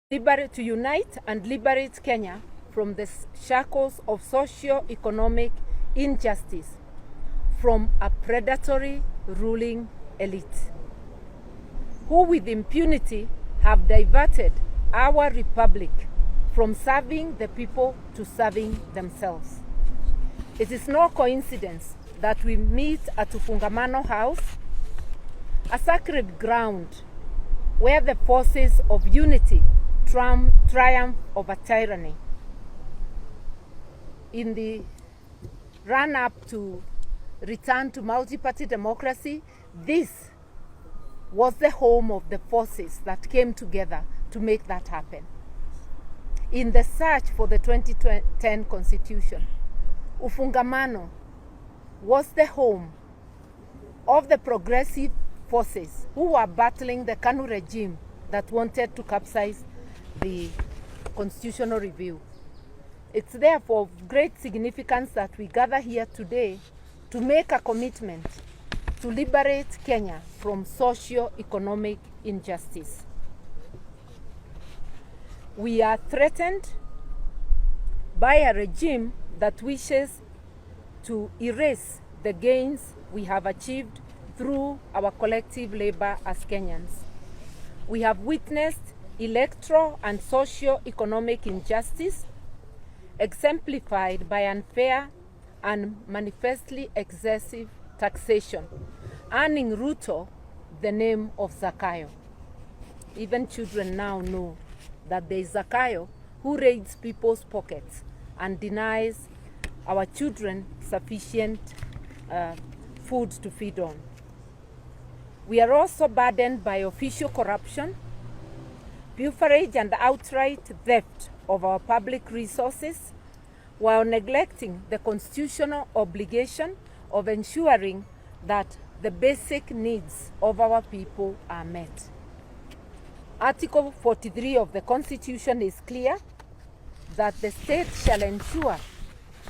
to unite and liberate Kenya from the shackles of socio-economic injustice from a predatory ruling elite who with impunity have diverted our republic from serving the people to serving themselves. It is no coincidence that we meet at Ufungamano House, a sacred ground where the forces of unity triumph over tyranny. In the run-up to return to multi-party democracy, this was the home of the forces that came together to make that happen. In the search for the 2010 Constitution, Ufungamano was the home of the progressive forces who were battling the KANU regime that wanted to capsize the constitutional review. It's therefore of great significance that we gather here today to make a commitment to liberate Kenya from socio-economic injustice. We are threatened by a regime that wishes to erase the gains we have achieved through our collective labor as Kenyans. We have witnessed electoral and socio-economic injustice exemplified by unfair and manifestly excessive taxation, earning Ruto the name of Zakayo. Even children now know that there is Zakayo who raids people's pockets and denies our children sufficient food to feed on. We are also burdened by official corruption, pilferage and outright theft of our public resources, while neglecting the constitutional obligation of ensuring that the basic needs of our people are met. Article 43 of the Constitution is clear that the state shall ensure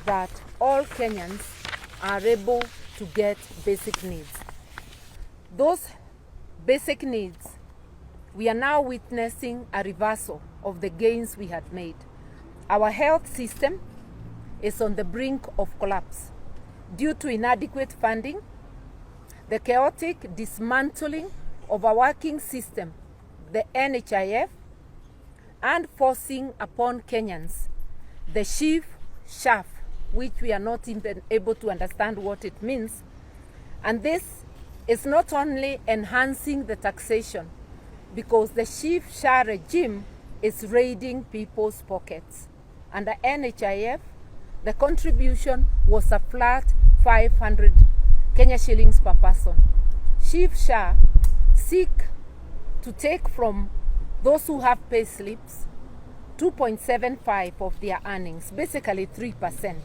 that all Kenyans are able to get basic needs. Those basic needs, we are now witnessing a reversal of the gains we had made. Our health system is on the brink of collapse due to inadequate funding, the chaotic dismantling of a working system, the NHIF, and forcing upon Kenyans the SHIF, which we are not even able to understand what it means. And this is not only enhancing the taxation, because the SHIF regime is raiding people's pockets. Under NHIF, the contribution was a flat 500 Kenya shillings per person. SHIF seek to take from those who have pay slips 2.75 of their earnings, basically 3%.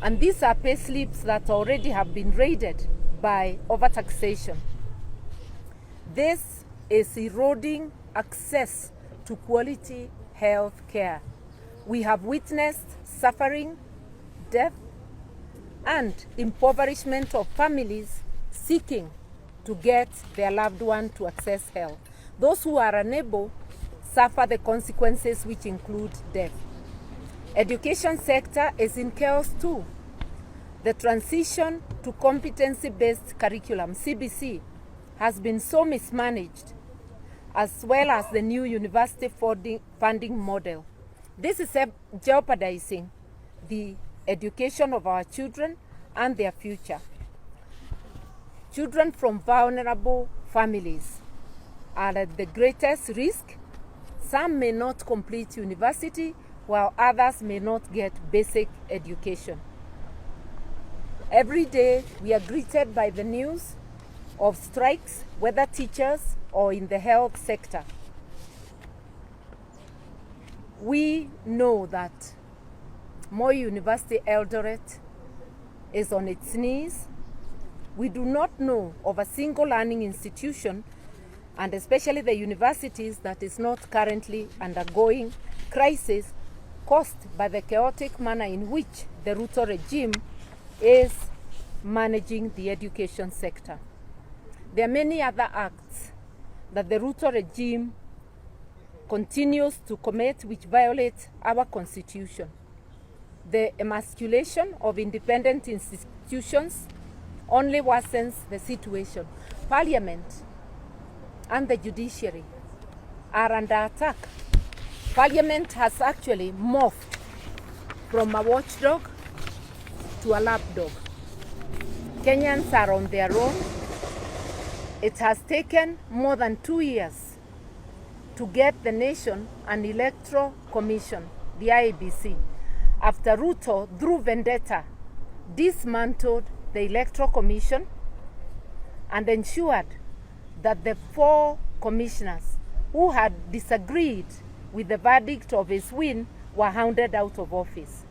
And these are pay slips that already have been raided by overtaxation. This is eroding access to quality health care. We have witnessed suffering, death, and impoverishment of families seeking to get their loved one to access health. Those who are unable suffer the consequences, which include death. Education sector is in chaos too. The transition to competency-based curriculum, CBC, has been so mismanaged, as well as the new university funding model. This is jeopardizing the education of our children and their future. Children from vulnerable families are at the greatest risk. Some may not complete university, while others may not get basic education. Every day, we are greeted by the news of strikes, whether teachers or in the health sector. We know that Moi University Eldoret is on its knees. We do not know of a single learning institution, and especially the universities, that is not currently undergoing crisis caused by the chaotic manner in which the Ruto regime is managing the education sector. There are many other acts that the Ruto regime continues to commit, which violates our constitution. The emasculation of independent institutions only worsens the situation. Parliament and the judiciary are under attack. Parliament has actually morphed from a watchdog to a lapdog. Kenyans are on their own. It has taken more than 2 years to get the nation an electoral commission, the IEBC, after Ruto, through vendetta, dismantled the electoral commission and ensured that the 4 commissioners who had disagreed with the verdict of his win were hounded out of office.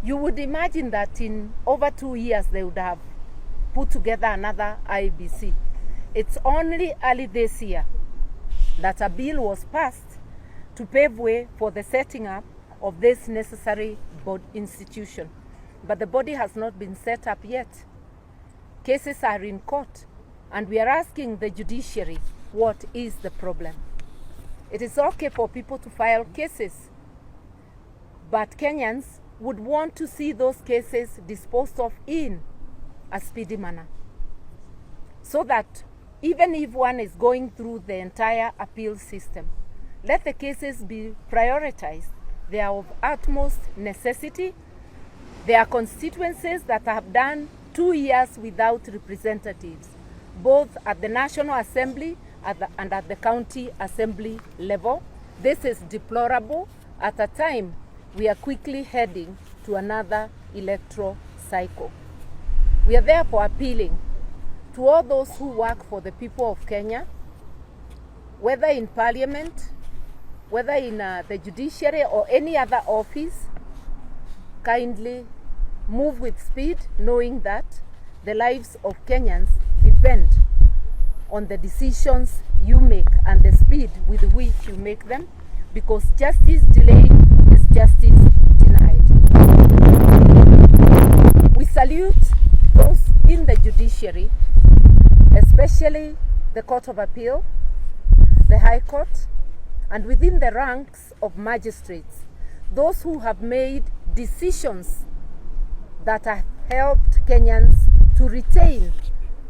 You would imagine that in over 2 years they would have put together another IEBC. It's only early this year that a bill was passed to pave way for the setting up of this necessary institution. But the body has not been set up yet. Cases are in court, and we are asking the judiciary, what is the problem? It is okay for people to file cases, but Kenyans would want to see those cases disposed of in a speedy manner, so that even if one is going through the entire appeal system, let the cases be prioritized. They are of utmost necessity. There are constituencies that have done 2 years without representatives, both at the National Assembly and at the County Assembly level. This is deplorable at a time we are quickly heading to another electoral cycle. We are therefore appealing to all those who work for the people of Kenya, whether in Parliament, whether in the judiciary or any other office, kindly move with speed, knowing that the lives of Kenyans depend on the decisions you make and the speed with which you make them, because justice delayed is justice denied. We salute those in the judiciary, especially the Court of Appeal, the High Court, and within the ranks of magistrates, those who have made decisions that have helped Kenyans to retain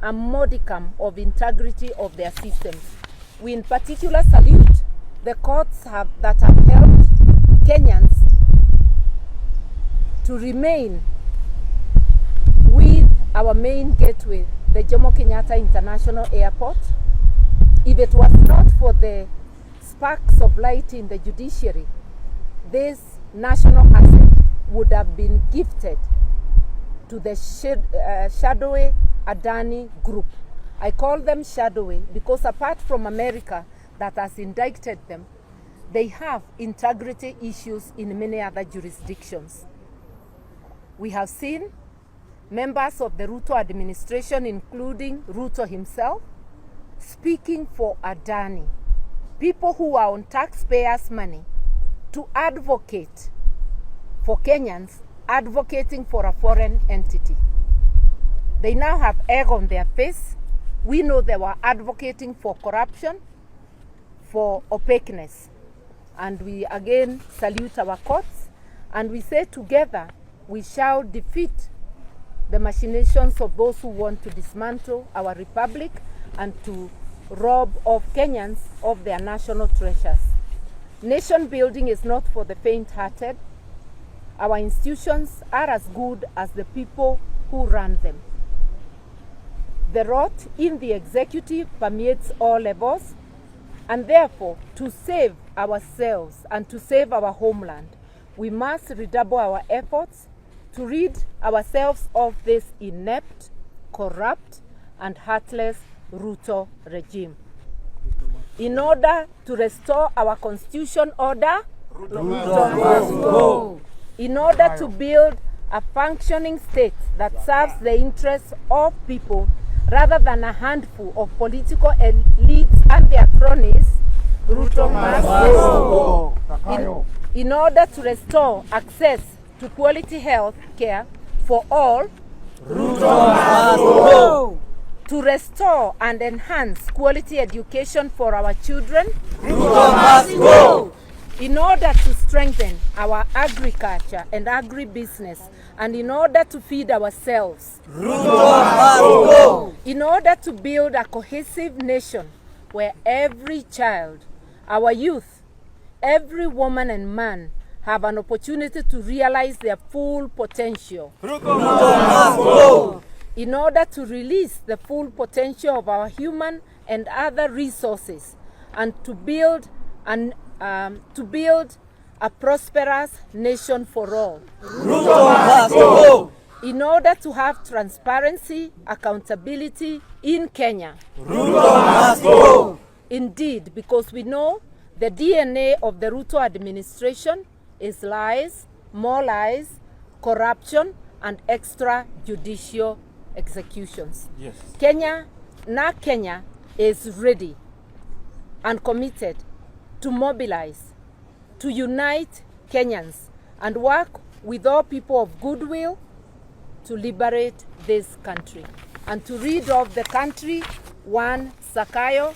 a modicum of integrity of their systems. We in particular salute the courts that have helped Kenyans to remain with our main gateway, the Jomo Kenyatta International Airport. If it was not for the sparks of light in the judiciary, this national asset would have been gifted to the shadowy Adani group. I call them shadowy because apart from America that has indicted them, they have integrity issues in many other jurisdictions. We have seen members of the Ruto administration, including Ruto himself, speaking for Adani, people who are on taxpayers' money, to advocate for Kenyans, advocating for a foreign entity. They now have egg on their face. We know they were advocating for corruption, for opaqueness. And we again salute our courts, and we say together we shall defeat the machinations of those who want to dismantle our republic and to rob of Kenyans of their national treasures. Nation building is not for the faint-hearted. Our institutions are as good as the people who run them. The rot in the executive permeates all levels, and therefore, to save ourselves and to save our homeland, we must redouble our efforts to rid ourselves of this inept, corrupt, and heartless Ruto regime. In order to restore our constitution order, Ruto must go. In order to build a functioning state that serves the interests of people rather than a handful of political elites and their cronies, Ruto must go. In order to restore access to quality health care for all, Ruto must go. to restore and enhance quality education for our children. Ruto must go. In order to strengthen our agriculture and agribusiness, and in order to feed ourselves. Ruto must go. In order to build a cohesive nation where every child, our youth, every woman and man have an opportunity to realize their full potential. Ruto must go. In order to release the full potential of our human and other resources, and to build a prosperous nation for all. Ruto must go. In order to have transparency, accountability in Kenya. Ruto must go. Indeed, because we know the DNA of the Ruto administration is lies, more lies, corruption, and extrajudicial executions. Yes. Kenya is ready and committed to mobilize, to unite Kenyans, and work with all people of goodwill to liberate this country and to rid of the country one Zakayo